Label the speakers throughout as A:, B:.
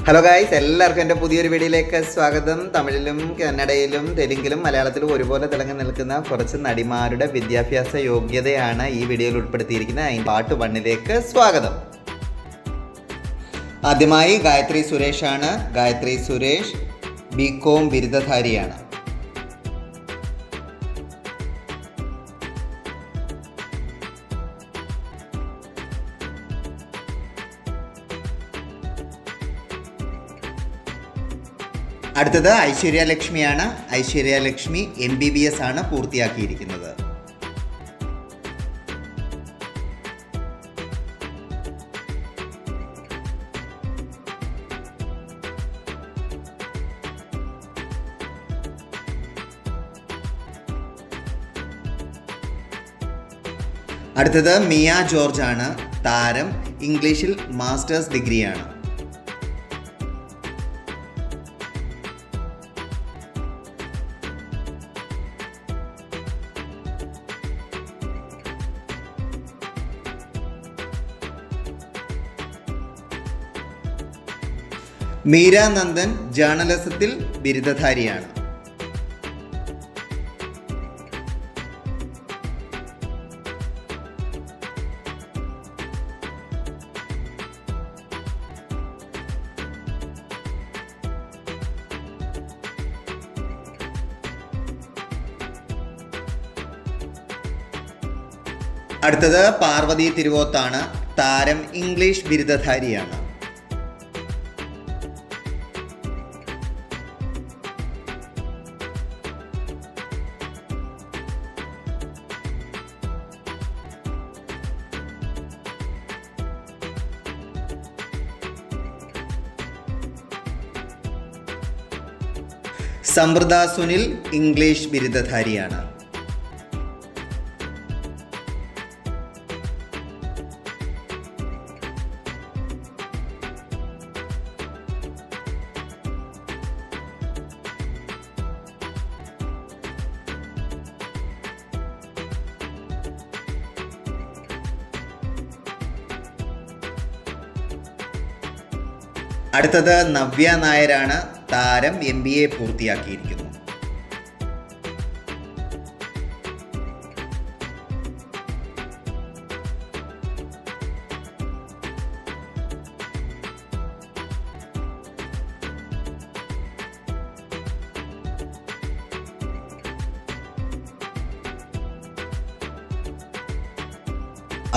A: Hello guys, എല്ലാവർക്കും എൻ്റെ പുതിയൊരു വീഡിയോയിലേക്ക് സ്വാഗതം. തമിഴിലും കന്നഡയിലും തെലുങ്കിലും മലയാളത്തിലും ഒരുപോലെ തിളങ്ങി നിൽക്കുന്ന കുറച്ച് നടിമാരുടെ വിദ്യാഭ്യാസ യോഗ്യതയാണ് ഈ വീഡിയോയിൽ ഉൾപ്പെടുത്തിയിരിക്കുന്നത്. അതിൻ്റെ പാർട്ട് 1ലേക്ക് സ്വാഗതം. ആദ്യമായി ഗായത്രി സുരേഷാണ്. ഗായത്രി സുരേഷ് ബികോം ബിരുദധാരിയാണ്. അടുത്തത് ഐശ്വര്യ ലക്ഷ്മിയാണ്. ഐശ്വര്യ ലക്ഷ്മി MBBS ആണ് പൂർത്തിയാക്കിയിരിക്കുന്നത്. അടുത്തത് മിയ ജോർജ് ആണ്. താരം ഇംഗ്ലീഷിൽ മാസ്റ്റേഴ്സ് ഡിഗ്രിയാണ്. മീര നന്ദൻ ജേർണലിസത്തിൽ ബിരുദധാരിയാണ്. അടുത്തത് പാർവതി തിരുവോത്താണ്. താരം ഇംഗ്ലീഷ് ബിരുദധാരിയാണ്. സമൃദ്ധ സുനിൽ ഇംഗ്ലീഷ് ബിരുദധാരിയാണ്. അടുത്തത് നവ്യ നായരാണ്. താരം MBA പൂർത്തിയാക്കിയിരിക്കുന്നു.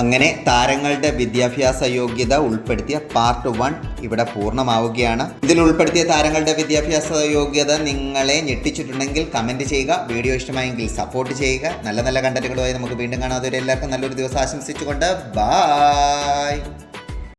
A: അങ്ങനെ താരങ്ങളുടെ വിദ്യാഭ്യാസ യോഗ്യത ഉൾപ്പെടുത്തിയ പാർട്ട് 1 ഇവിടെ പൂർണ്ണമാവുകയാണ്. ഇതിൽ ഉൾപ്പെടുത്തിയ താരങ്ങളുടെ വിദ്യാഭ്യാസ യോഗ്യത നിങ്ങളെ ഞെട്ടിച്ചിട്ടുണ്ടെങ്കിൽ കമൻറ്റ് ചെയ്യുക. വീഡിയോ ഇഷ്ടമായെങ്കിൽ സപ്പോർട്ട് ചെയ്യുക. നല്ല നല്ല കണ്ടന്റുകളുമായി നമുക്ക് വീണ്ടും കാണാം. അതുവരെ എല്ലാവർക്കും നല്ലൊരു ദിവസം ആശംസിച്ചുകൊണ്ട് ബൈ.